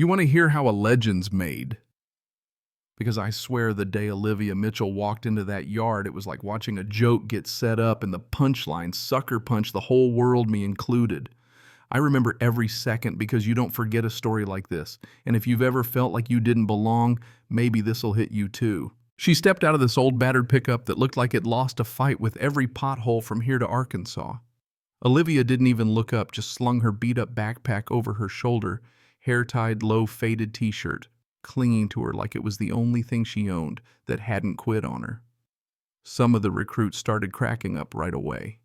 You want to hear how a legend's made? Because I swear the day Olivia Mitchell walked into that yard, it was like watching a joke get set up and the punchline sucker punch the whole world, me included. I remember every second because you don't forget a story like this. And if you've ever felt like you didn't belong, maybe this'll hit you too. She stepped out of this old battered pickup that looked like it lost a fight with every pothole from here to Arkansas. Olivia didn't even look up, just slung her beat-up backpack over her shoulder, hair-tied, low, faded t-shirt, clinging to her like it was the only thing she owned that hadn't quit on her. Some of the recruits started cracking up right away.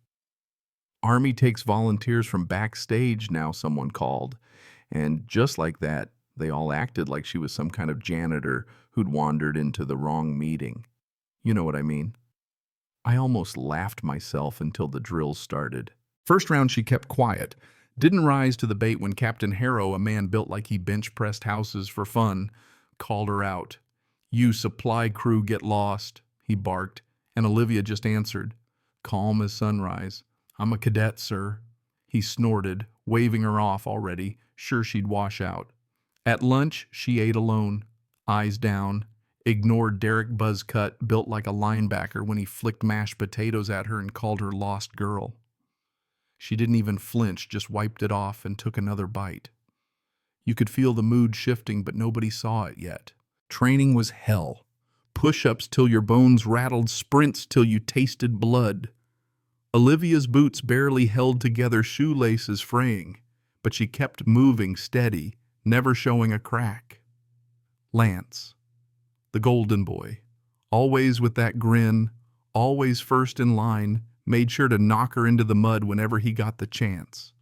Army takes volunteers from backstage now, someone called. And just like that, they all acted like she was some kind of janitor who'd wandered into the wrong meeting. You know what I mean? I almost laughed myself until the drills started. First round, she kept quiet. Didn't rise to the bait when Captain Harrow, a man built like he bench-pressed houses for fun, called her out. "You supply crew get lost," he barked, and Olivia just answered, calm as sunrise. "I'm a cadet, sir." He snorted, waving her off already, sure she'd wash out. At lunch, she ate alone, eyes down, ignored Derek Buzzcut, built like a linebacker, when he flicked mashed potatoes at her and called her lost girl. She didn't even flinch, just wiped it off and took another bite. You could feel the mood shifting, but nobody saw it yet. Training was hell. Push-ups till your bones rattled, sprints till you tasted blood. Olivia's boots barely held together, shoelaces fraying, but she kept moving steady, never showing a crack. Lance, the golden boy, always with that grin, always first in line, made sure to knock her into the mud whenever he got the chance.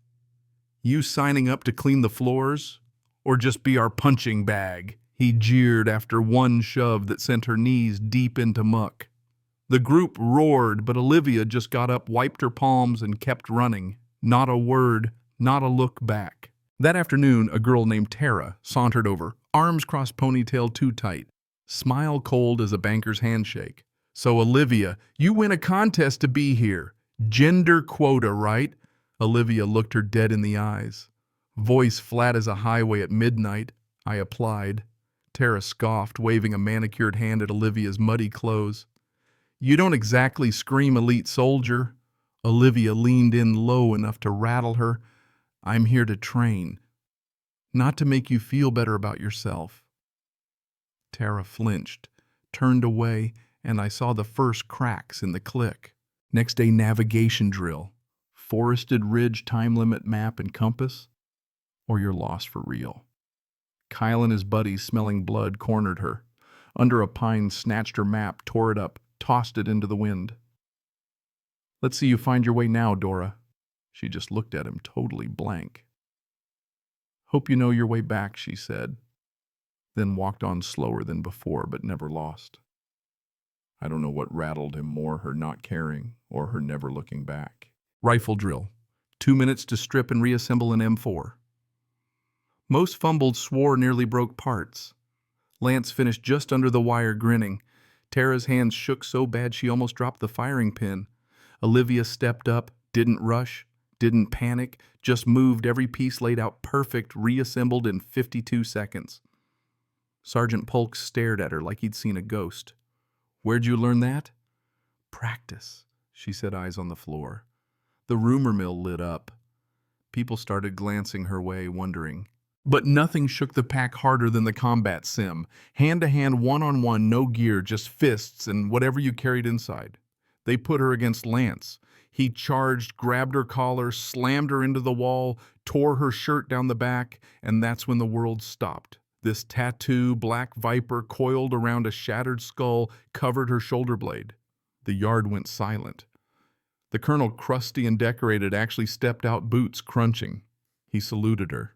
"You signing up to clean the floors? Or just be our punching bag?" he jeered after one shove that sent her knees deep into muck. The group roared, but Olivia just got up, wiped her palms, and kept running. Not a word, not a look back. That afternoon, a girl named Tara sauntered over, arms crossed, ponytail too tight, smile cold as a banker's handshake. "So, Olivia, you win a contest to be here. Gender quota, right?" Olivia looked her dead in the eyes. Voice flat as a highway at midnight. I applied. Tara scoffed, waving a manicured hand at Olivia's muddy clothes. "You don't exactly scream elite soldier." Olivia leaned in low enough to rattle her. "I'm here to train, not to make you feel better about yourself." Tara flinched, turned away, and I saw the first cracks in the click. Next day, navigation drill. Forested ridge, time limit map and compass, or you're lost for real. Kyle and his buddies, smelling blood, cornered her. Under a pine, snatched her map, tore it up, tossed it into the wind. "Let's see you find your way now, Dora." She just looked at him, totally blank. "Hope you know your way back," she said, then walked on slower than before, but never lost. I don't know what rattled him more, her not caring or her never looking back. Rifle drill. 2 minutes to strip and reassemble an M4. Most fumbled, swore, nearly broke parts. Lance finished just under the wire, grinning. Tara's hands shook so bad she almost dropped the firing pin. Olivia stepped up, didn't rush, didn't panic, just moved, every piece laid out perfect, reassembled in 52 seconds. Sergeant Polk stared at her like he'd seen a ghost. "Where'd you learn that?" "Practice," she said, eyes on the floor. The rumor mill lit up. People started glancing her way, wondering. But nothing shook the pack harder than the combat sim. Hand-to-hand, one-on-one, no gear, just fists and whatever you carried inside. They put her against Lance. He charged, grabbed her collar, slammed her into the wall, tore her shirt down the back, and that's when the world stopped. This tattoo, black viper, coiled around a shattered skull, covered her shoulder blade. The yard went silent. The colonel, crusty and decorated, actually stepped out, boots crunching. He saluted her.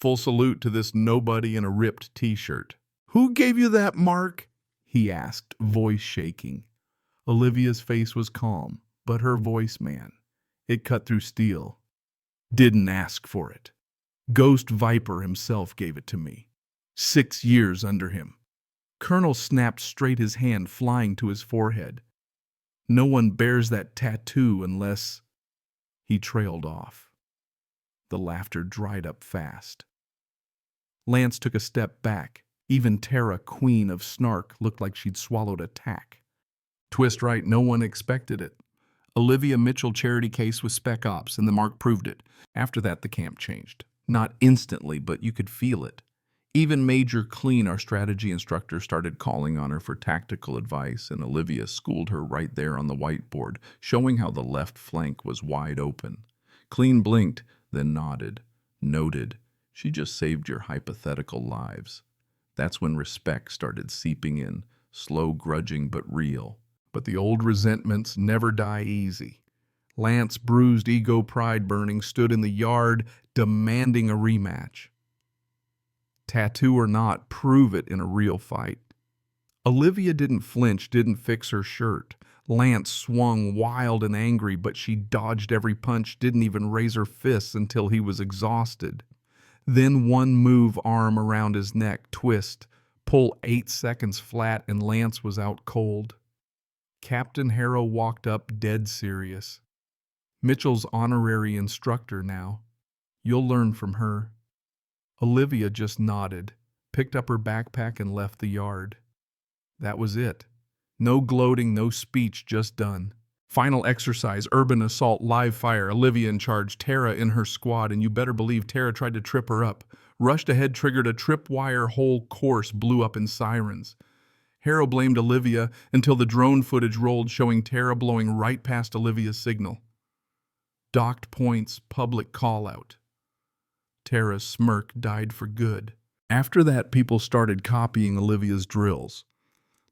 Full salute to this nobody in a ripped t-shirt. "Who gave you that mark?" he asked, voice shaking. Olivia's face was calm, but her voice, man, it cut through steel. "Didn't ask for it. Ghost Viper himself gave it to me. 6 years under him." Colonel snapped straight, his hand flying to his forehead. "No one bears that tattoo unless—" He trailed off. The laughter dried up fast. Lance took a step back. Even Tara, queen of snark, looked like she'd swallowed a tack. Twist right, no one expected it. Olivia Mitchell charity case with Spec Ops, and the mark proved it. After that, the camp changed. Not instantly, but you could feel it. Even Major Clean, our strategy instructor, started calling on her for tactical advice, and Olivia schooled her right there on the whiteboard, showing how the left flank was wide open. Clean blinked, then nodded. Noted. She just saved your hypothetical lives. That's when respect started seeping in, slow, grudging, but real. But the old resentments never die easy. Lance, bruised ego pride burning, stood in the yard demanding a rematch. Tattoo or not, prove it in a real fight. Olivia didn't flinch, didn't fix her shirt. Lance swung wild and angry, but she dodged every punch, didn't even raise her fists until he was exhausted. Then one move, arm around his neck, twist, pull 8 seconds flat, and Lance was out cold. Captain Harrow walked up dead serious. Mitchell's honorary instructor now. You'll learn from her. Olivia just nodded, picked up her backpack and left the yard. That was it. No gloating, no speech, just done. Final exercise, urban assault, live fire, Olivia in charge, Tara in her squad, and you better believe Tara tried to trip her up. Rushed ahead, triggered a tripwire, whole course blew up in sirens. Harrow blamed Olivia until the drone footage rolled showing Tara blowing right past Olivia's signal. Docked points, public call-out. Tara's smirk died for good. After that, people started copying Olivia's drills.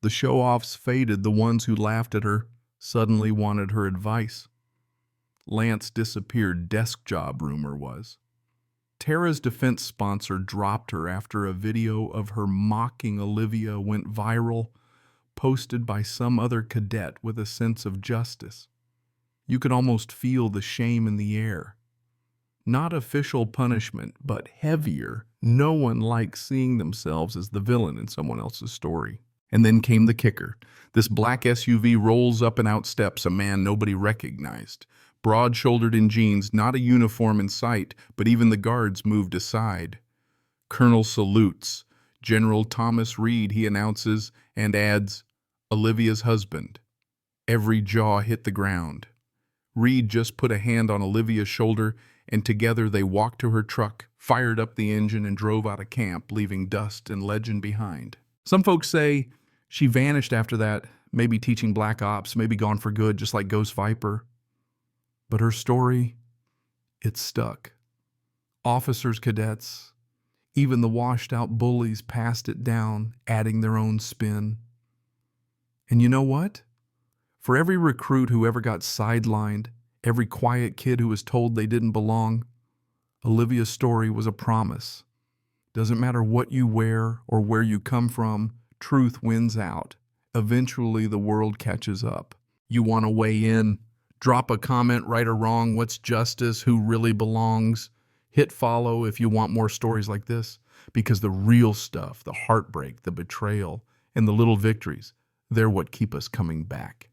The show-offs faded, the ones who laughed at her suddenly wanted her advice. Lance disappeared, desk job rumor was. Tara's defense sponsor dropped her after a video of her mocking Olivia went viral, posted by some other cadet with a sense of justice. You could almost feel the shame in the air. Not official punishment, but heavier. No one likes seeing themselves as the villain in someone else's story. And then came the kicker. This black SUV rolls up and out steps a man nobody recognized. Broad-shouldered in jeans, not a uniform in sight, but even the guards moved aside. Colonel salutes. General Thomas Reed, he announces, and adds, Olivia's husband. Every jaw hit the ground. Reed just put a hand on Olivia's shoulder, and together they walked to her truck, fired up the engine, and drove out of camp, leaving dust and legend behind. Some folks say she vanished after that, maybe teaching black ops, maybe gone for good, just like Ghost Viper. But her story, it stuck. Officers, cadets, even the washed-out bullies passed it down, adding their own spin. And you know what? For every recruit who ever got sidelined, every quiet kid who was told they didn't belong, Olivia's story was a promise. Doesn't matter what you wear or where you come from, truth wins out. Eventually, the world catches up. You want to weigh in? Drop a comment, right or wrong, what's justice, who really belongs? Hit follow if you want more stories like this, because the real stuff, the heartbreak, the betrayal, and the little victories, they're what keep us coming back.